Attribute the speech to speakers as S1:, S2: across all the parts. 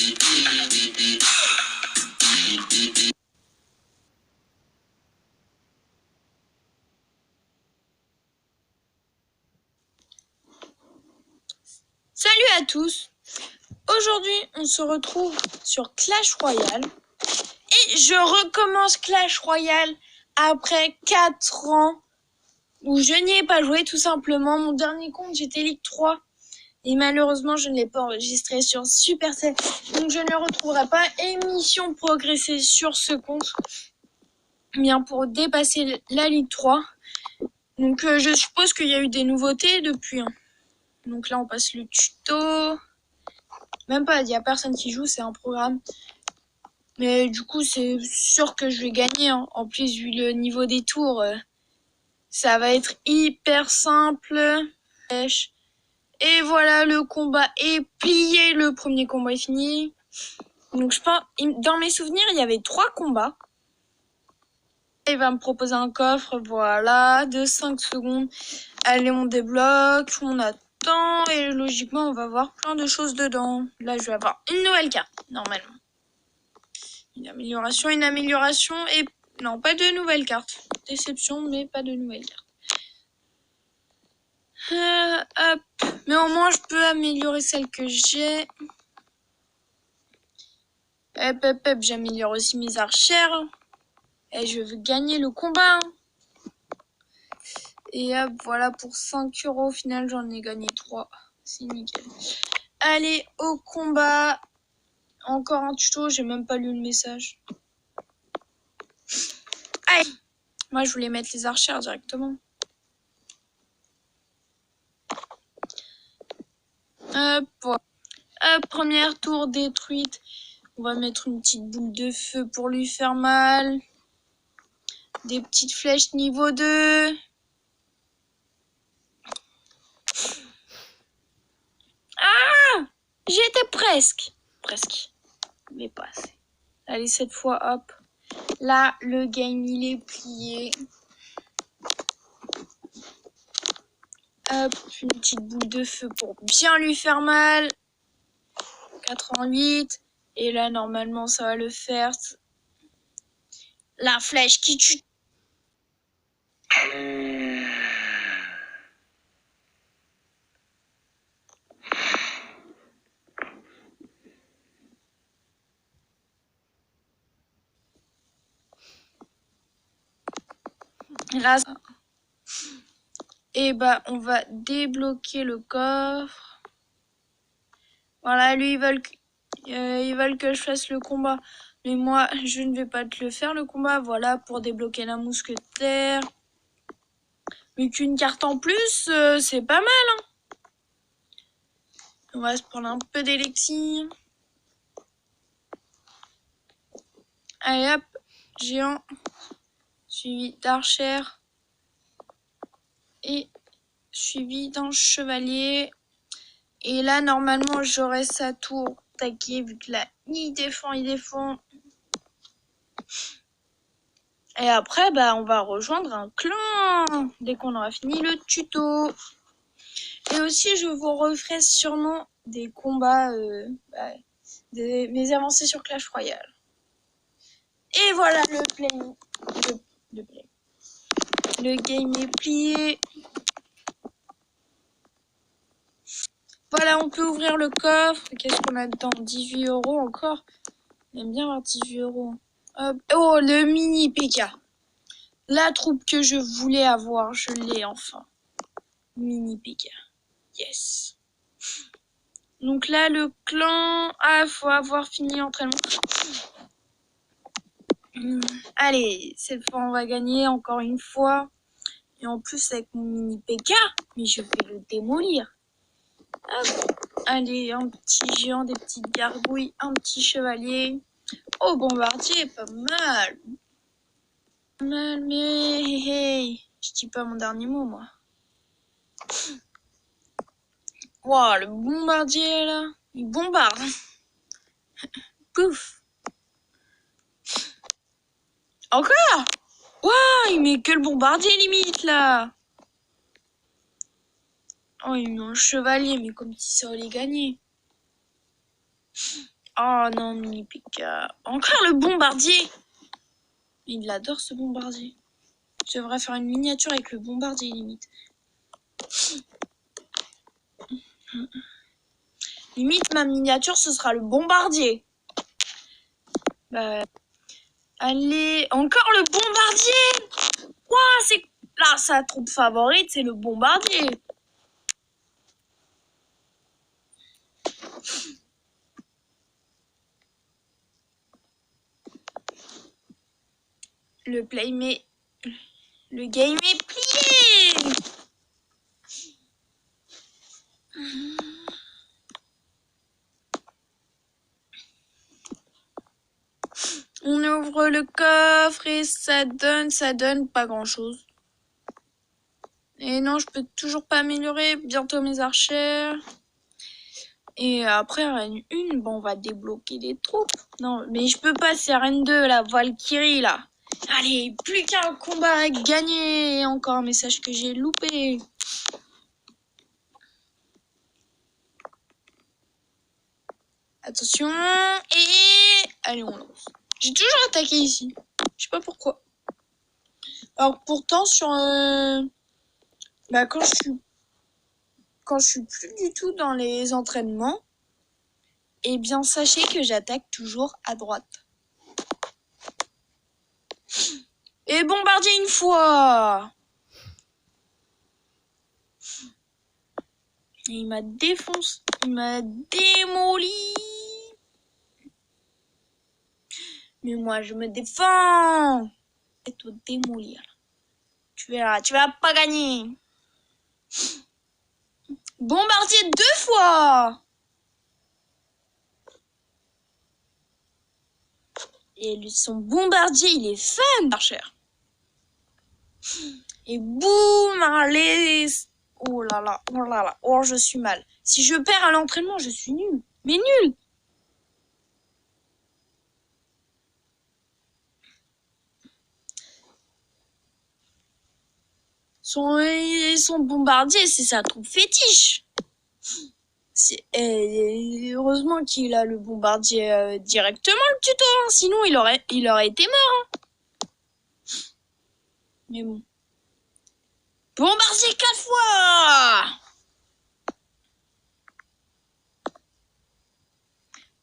S1: Salut à tous. Aujourd'hui, on se retrouve sur Clash Royale. Et je recommence Clash Royale après 4 ans où je n'y ai pas joué tout simplement. Mon dernier compte, j'étais Ligue 3. Et malheureusement, je ne l'ai pas enregistré sur Supercell. Donc je ne le retrouverai pas. Émission progressée sur ce compte. Bien pour dépasser la Ligue 3. Donc je suppose qu'il y a eu des nouveautés depuis. Donc là, on passe le tuto. Même pas, il n'y a personne qui joue, c'est un programme. Mais du coup, c'est sûr que je vais gagner. En plus, vu le niveau des tours, ça va être hyper simple. Et voilà, le combat est plié. Le premier combat est fini. Donc je pense, dans mes souvenirs, il y avait 3 combats. Il va me proposer un coffre, voilà, de 5 secondes. Allez, on débloque, on attend. Et logiquement, on va voir plein de choses dedans. Là, je vais avoir une nouvelle carte, normalement. Une amélioration et... Non, pas de nouvelle carte. Déception, mais pas de nouvelle carte. Hop. Mais au moins, je peux améliorer celle que j'ai. Hop, j'améliore aussi mes archères. Et je veux gagner le combat. Et hop, voilà, pour 5 €, au final, j'en ai gagné 3. C'est nickel. Allez, au combat. Encore un tuto, j'ai même pas lu le message. Allez. Moi, je voulais mettre les archères directement. Hop, voilà. Hop, première tour détruite. On va mettre une petite boule de feu pour lui faire mal. Des petites flèches niveau 2. Ah! J'étais presque. Presque. Mais pas assez. Allez, cette fois, hop. Là, le game, il est plié. Hop, une petite boule de feu pour bien lui faire mal. 88. Et là, normalement, ça va le faire. La flèche qui tue. Là, et bah, on va débloquer le coffre. Voilà, lui, ils veulent que je fasse le combat. Mais moi, je ne vais pas te le faire, le combat. Voilà, pour débloquer la mousquetaire. Mais qu'une carte en plus, c'est pas mal. Hein. On va se prendre un peu d'élixir. Allez, hop. Géant. Suivi d'archère. Et suivi d'un chevalier. Et là, normalement, j'aurai sa tour taquée, vu que là, il défend. Et après, bah, on va rejoindre un clan dès qu'on aura fini le tuto. Et aussi, je vous referai sûrement des combats, mes avancées sur Clash Royale. Et voilà le play. Le game est plié. Voilà, on peut ouvrir le coffre. Qu'est-ce qu'on a dedans? 18 € encore. J'aime bien avoir 18 €. Hop. Oh, le mini PK. La troupe que je voulais avoir, je l'ai enfin. Mini PK. Yes. Donc là, le clan... Ah, faut avoir fini l'entraînement. Allez, cette fois, on va gagner encore une fois. Et en plus, avec mon mini PK, mais je vais le démolir. Hop. Allez, un petit géant, des petites gargouilles, un petit chevalier. Oh, bombardier, pas mal. Pas mal, mais hey, je dis pas mon dernier mot, moi. Wow, le bombardier, là, il bombarde. Pouf. Encore? Waouh, il met que le bombardier, limite, là. Oh, il met un chevalier, mais comme si ça allait gagner. Oh non, Mini Pika. Encore le bombardier. Il adore ce bombardier. Je devrais faire une miniature avec le bombardier limite. Limite, ma miniature, ce sera le bombardier. Bah, allez, encore le bombardier. Ouah, c'est... Là, sa troupe favorite, c'est le bombardier. Le game est plié. On ouvre le coffre et ça donne pas grand chose. Et non, je peux toujours pas améliorer bientôt mes archères. Et après, Reine 1, bon, on va débloquer des troupes. Non, mais je peux pas, c'est Reine 2, la Valkyrie, là. Allez, plus qu'un combat à gagner. Et encore un message que j'ai loupé. Attention, et... Allez, on lance. J'ai toujours attaqué ici. Je sais pas pourquoi. Alors, pourtant, sur... Bah, quand je suis plus du tout dans les entraînements, eh bien, sachez que j'attaque toujours à droite. Et bombardier une fois. Et il m'a défoncé. Il m'a démoli. Mais moi, je me défends. Et te démolir. Tu verras, tu vas pas gagner. Bombardier 2 fois. Et lui, son bombardier, il est fun, Archer. Et boum, les... Oh là là, oh là là, oh je suis mal. Si je perds à l'entraînement, je suis nul. Mais nul. Son bombardier, c'est sa troupe fétiche. Heureusement qu'il a le bombardier directement, le tuto, hein. Sinon il aurait été mort. Hein. Mais bon. Bombardier 4 fois.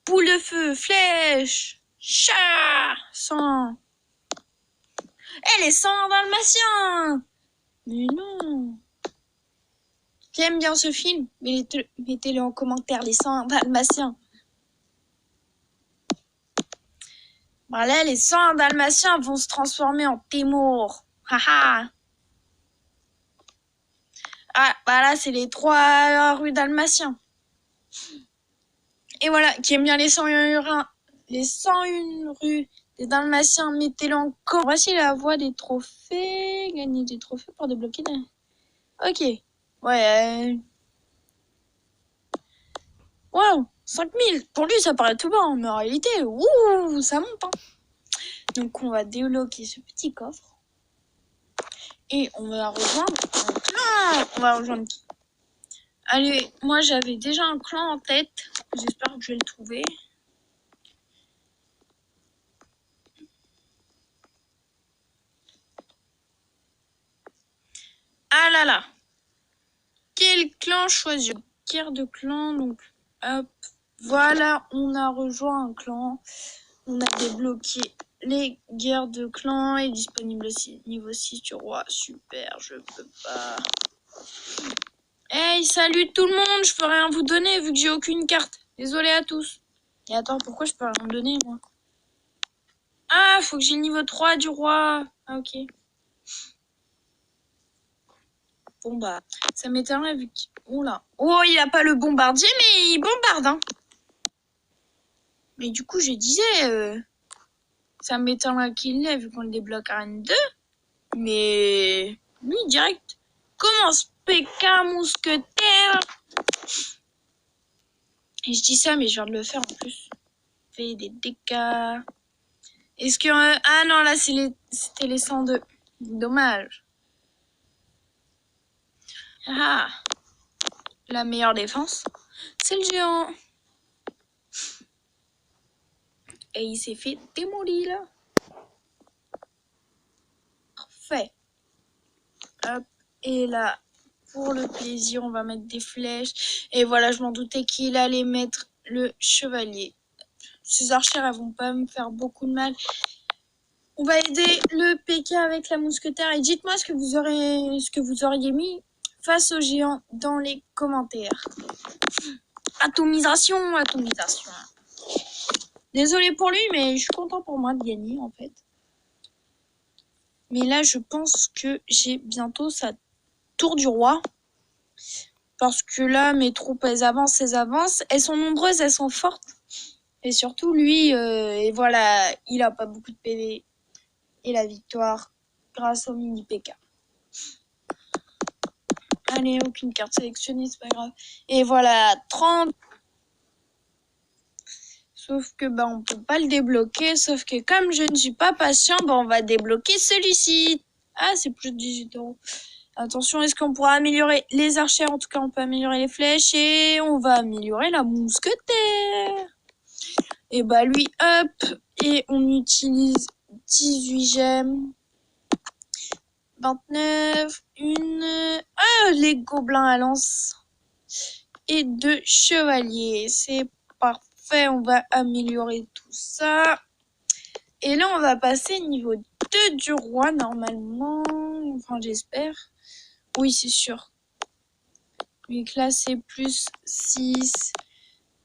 S1: Boule de feu, flèche, chat, sang. Les 100 dalmatiens. Mais non. J'aime bien ce film, mais mettez-le en commentaire, les 100 dalmatiens. Bah là, les 100 dalmatiens vont se transformer en Témour. Haha. Ah, bah là, c'est les 3 rues dalmatiens. Et voilà, qui aime bien les 101 rues des dalmatiens, mettez-le en commentaire. Voici la voie des trophées. Gagner des trophées pour débloquer des... Ok. Ouais. Wow, 5000. Pour lui, ça paraît tout bas, mais en réalité, ouh, ça monte. Hein. Donc, on va débloquer ce petit coffre. Et on va rejoindre un clan. On va rejoindre qui? Allez, moi, j'avais déjà un clan en tête. J'espère que je vais le trouver. Ah là là. Quel clan choisir? Guerre de clan, donc hop. Voilà, on a rejoint un clan. On a débloqué les guerres de clans et disponible aussi niveau 6 du roi. Super, je peux pas. Hey, salut tout le monde, je peux rien vous donner vu que j'ai aucune carte. Désolé à tous. Et attends, pourquoi je peux rien me donner moi? Ah, faut que j'ai le niveau 3 du roi. Ah, ok. Bon bah, ça m'étonnerait vu que... Oula. Oh, il a pas le bombardier, mais il bombarde, hein. Mais du coup, je disais... Ça m'étonnerait qu'il l'ait vu qu'on le débloque à Rennes 2. Mais... Lui, direct. Commence PK mousquetaire. Et je dis ça, mais je viens de le faire en plus. Fait des dégâts. Est-ce que... ah non, là, c'était les 102. Dommage. Ah. La meilleure défense, c'est le géant. Et il s'est fait démolir. Parfait. Hop. Et là, pour le plaisir, on va mettre des flèches. Et voilà, je m'en doutais qu'il allait mettre le chevalier. Ces archères, elles vont pas me faire beaucoup de mal. On va aider le PK avec la mousquetaire. Et dites-moi ce que vous auriez mis face au géant dans les commentaires. Atomisation. Désolé pour lui, mais je suis content pour moi de gagner, en fait. Mais là, je pense que j'ai bientôt sa tour du roi. Parce que là, mes troupes, elles avancent. Elles sont nombreuses, elles sont fortes. Et surtout, lui, et voilà, il a pas beaucoup de PV. Et la victoire grâce au mini PK. Allez, aucune carte sélectionnée, c'est pas grave. Et voilà, 30. Sauf que on peut pas le débloquer. Sauf que comme je ne suis pas patient, on va débloquer celui-ci. Ah, c'est plus de 18 €. Attention, est-ce qu'on pourra améliorer les archères? En tout cas, on peut améliorer les flèches et on va améliorer la mousquetaire. Et lui, hop, et on utilise 18 gemmes. 29, les gobelins à lance et 2 chevaliers. C'est parfait, on va améliorer tout ça. Et là, on va passer niveau 2 du roi, normalement. Enfin, j'espère. Oui, c'est sûr. Lui, là, c'est plus 6.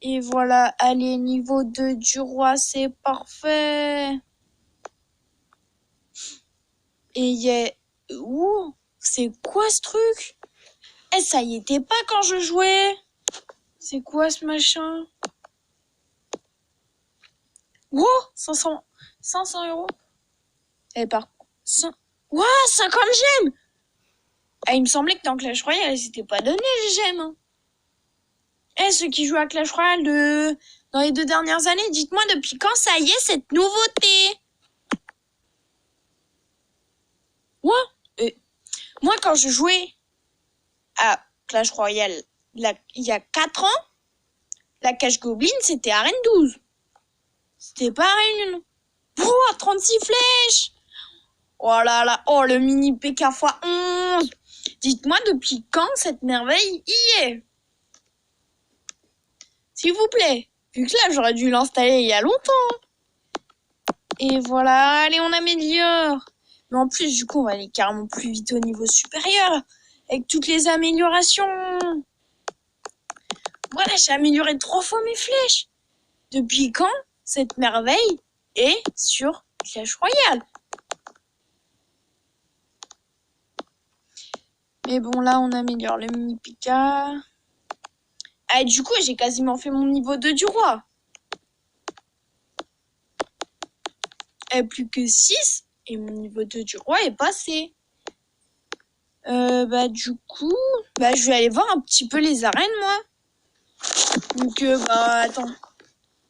S1: Et voilà, allez, niveau 2 du roi, c'est parfait. Et il y a... Ouh, c'est quoi ce truc? Ça y était pas quand je jouais. C'est quoi ce machin? Wow, 500 €. Et par contre, wow, 50 gemmes. Il me semblait que dans Clash Royale, elles s'étaient pas donné les gemmes. Hein. Ceux qui jouent à Clash Royale dans les 2 dernières années, dites-moi depuis quand ça y est cette nouveauté? Moi, quand je jouais à Clash Royale il y a 4 ans, la cache Goblin, c'était arène 12. C'était pas arène 1. 36 flèches. Oh là là, le mini PK x11. Dites-moi depuis quand cette merveille y est. S'il vous plaît. Vu que là, j'aurais dû l'installer il y a longtemps. Et voilà, allez, on améliore. Mais en plus, du coup, on va aller carrément plus vite au niveau supérieur. Avec toutes les améliorations. Voilà, j'ai amélioré 3 fois mes flèches. Depuis quand cette merveille est sur Clash Royale? Mais bon, là, on améliore le mini Pika. Ah, et du coup, j'ai quasiment fait mon niveau 2 du roi. Et plus que 6, et mon niveau 2 du roi est passé. Du coup, je vais aller voir un petit peu les arènes, moi. Donc, attends.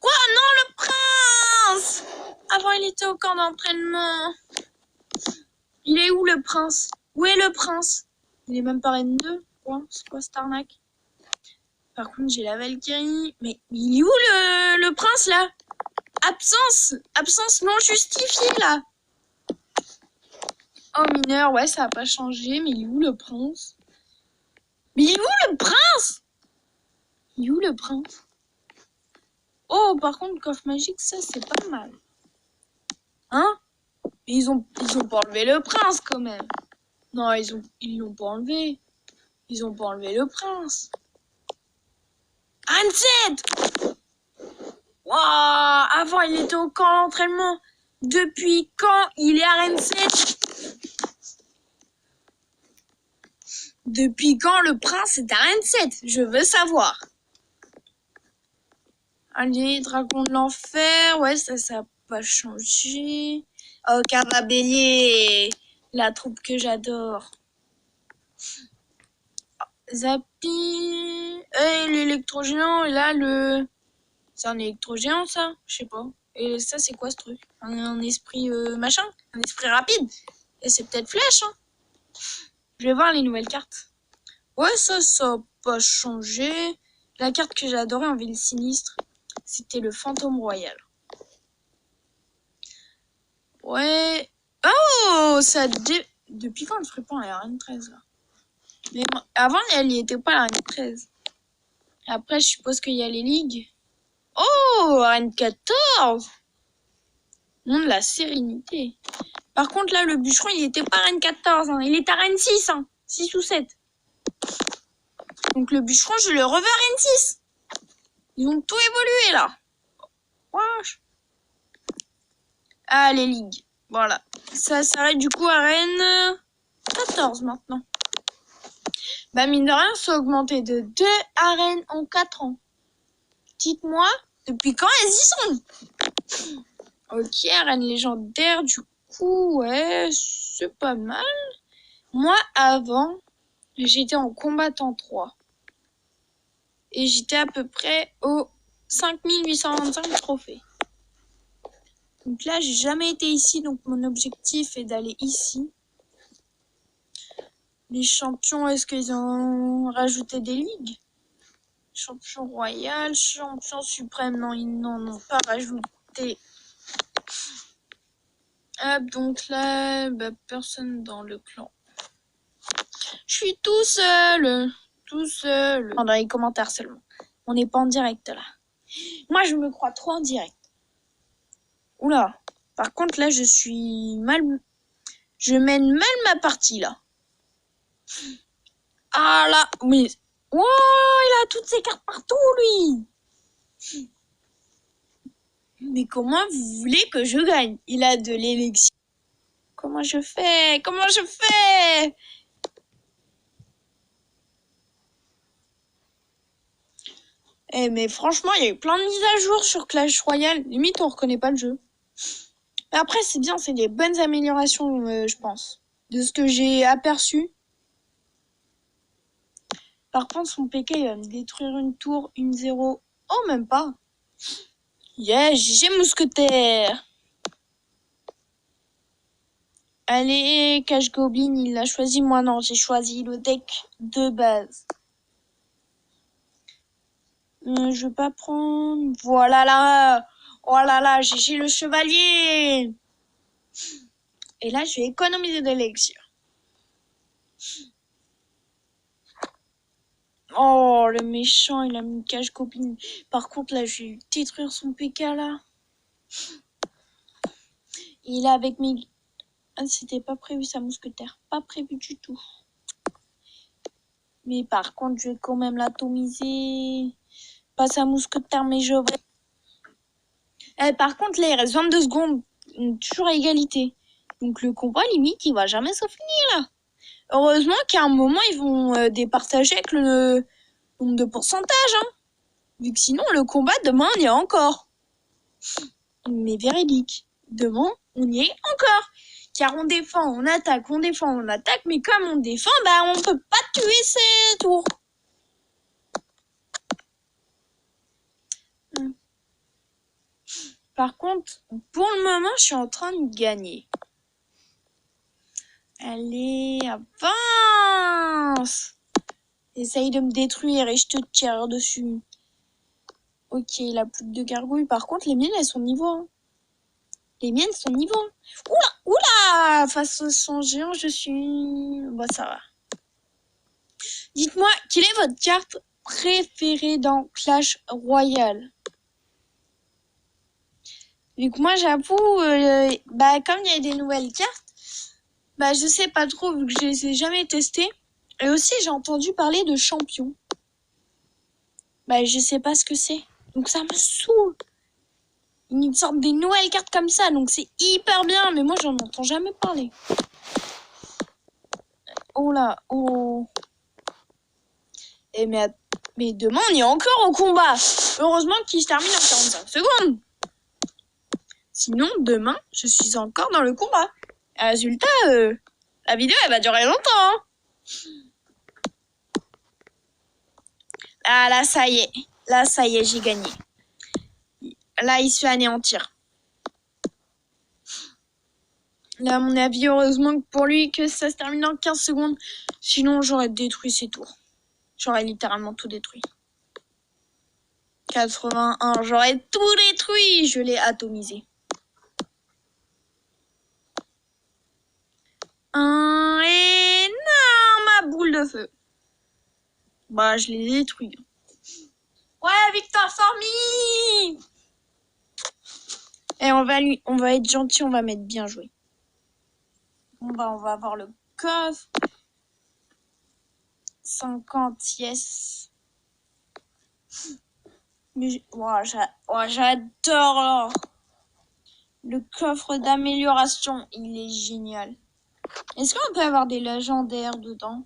S1: Quoi? Non, le prince! Avant, il était au camp d'entraînement. Il est où, le prince? Où est le prince? Il est même pas reine 2. Quoi? C'est quoi cette arnaque? Par contre, j'ai la Valkyrie. Mais il est où, le prince, là? Absence non justifiée, là. Oh, mineur, ouais, ça a pas changé. Mais il est où, le prince? Mais il est où, le prince? Il est où, le prince? Oh, par contre, coffre magique, ça, c'est pas mal. Hein? Mais ils ont pas enlevé le prince, quand même. Non, ils l'ont pas enlevé. Ils ont pas enlevé le prince. Arène 7! Wow, avant, il était au camp d'entraînement. Depuis quand il est arène 7? Depuis quand le prince est arène 7? Je veux savoir. Allez, dragon de l'enfer. Ouais, ça n'a pas changé. Oh, Carabellier, la troupe que j'adore. Zappy. L'électrogéant, et là, c'est un électrogéant, ça? Je sais pas. Et ça, c'est quoi, ce truc? Un esprit machin? Un esprit rapide? Et c'est peut-être flèche, hein? Je vais voir les nouvelles cartes. Ouais, ça n'a pas changé. La carte que j'adorais en ville sinistre, c'était le fantôme royal. Ouais. Oh, ça... Depuis quand je ferais pas la Arène 13, là? Mais avant, elle y était pas, la Arène 13. Après, je suppose qu'il y a les ligues. Oh, Arène 14! Nom de la sérénité. Par contre, là, le bûcheron, il était pas Arène 14, hein. Il est à Arène 6, hein. 6 ou 7. Donc le bûcheron, je le revois à Arène 6. Ils ont tout évolué, là. Wesh. Ah, les ligues. Voilà. Ça s'arrête du coup à Arène 14 maintenant. Bah, mine de rien, ça a augmenté de 2 arènes en 4 ans. Dites-moi, depuis quand elles y sont? Ok, arène légendaire, du coup, ouais, c'est pas mal. Moi, avant, j'étais en combattant 3. Et j'étais à peu près aux 5825 trophées. Donc là, j'ai jamais été ici, donc mon objectif est d'aller ici. Les champions, est-ce qu'ils ont rajouté des ligues? Champion royal, champion suprême, non, ils n'en ont pas rajouté. Hop, donc là, bah, personne dans le clan. Je suis tout seul. Dans les commentaires seulement. On n'est pas en direct là. Moi, je me crois trop en direct. Oula. Par contre, là, je suis mal. Je mène mal ma partie là. Ah là, oui. Oh, il a toutes ses cartes partout, lui. Mais comment vous voulez que je gagne? Il a de l'élixir. Comment je fais? Eh, mais franchement, il y a eu plein de mises à jour sur Clash Royale. Limite, on reconnaît pas le jeu. Mais après, c'est bien, c'est des bonnes améliorations, je pense. De ce que j'ai aperçu. Par contre, son PK, il va me détruire une tour, une 0. Oh, même pas. Yeah, GG mousquetaire. Allez, Cache Goblin, il l'a choisi. Moi, non, j'ai choisi le deck de base. Je vais pas prendre... Voilà là. Oh là là, GG le chevalier. Et là, je vais économiser de l'élixir. Oh, le méchant, il a mis Cache Goblin. Par contre, là, je vais détruire son PK, là. Il est avec mes... Ah, c'était pas prévu, sa mousquetaire. Pas prévu du tout. Mais par contre, je vais quand même l'atomiser. Pas sa mousquetaire, mais je vais... par contre, là, il reste 22 secondes. Toujours à égalité. Donc, le combat, limite, il va jamais se finir, là. Heureusement qu'à un moment, ils vont départager avec le nombre de pourcentage, hein. Vu que sinon, le combat, demain, on y est encore. Mais véridique. Demain, on y est encore. Car on défend, on attaque, mais comme on défend, bah on peut pas tuer ces tours. Par contre, pour le moment, je suis en train de gagner. Allez, avance! Essaye de me détruire et je te tire dessus. Ok, il a plus de gargouilles. Par contre, les miennes, elles sont niveau 1. Les miennes sont niveau 1. Oula! Face au son géant, je suis... Bah, ça va. Dites-moi, quelle est votre carte préférée dans Clash Royale? Vu que moi, j'avoue, bah, comme il y a des nouvelles cartes, bah, je sais pas trop, vu que je les ai jamais testées. Et aussi, j'ai entendu parler de champion. Bah, je sais pas ce que c'est. Donc, ça me saoule. Ils sortent des nouvelles cartes comme ça, donc c'est hyper bien, mais moi, j'en entends jamais parler. Oh là, oh. Mais demain, on est encore au combat. Heureusement qu'il se termine en 45 secondes. Sinon, demain, je suis encore dans le combat. Résultat, la vidéo, elle va durer longtemps. Hein. Ah, là, ça y est. Là, ça y est, j'ai gagné. Là, il se fait anéantir. Là, à mon avis, heureusement que pour lui, que ça se termine en 15 secondes. Sinon, j'aurais détruit ses tours. J'aurais littéralement tout détruit. 81, j'aurais tout détruit. Je l'ai atomisé. Un énorme boule de feu. Bah, je l'ai détruit. Ouais, Victor Formy. Et on va être gentil, on va mettre bien joué. Bon, bah, on va avoir le coffre. 50, yes. Mais j'adore l'or. Le coffre d'amélioration, il est génial. Est-ce qu'on peut avoir des légendaires dedans?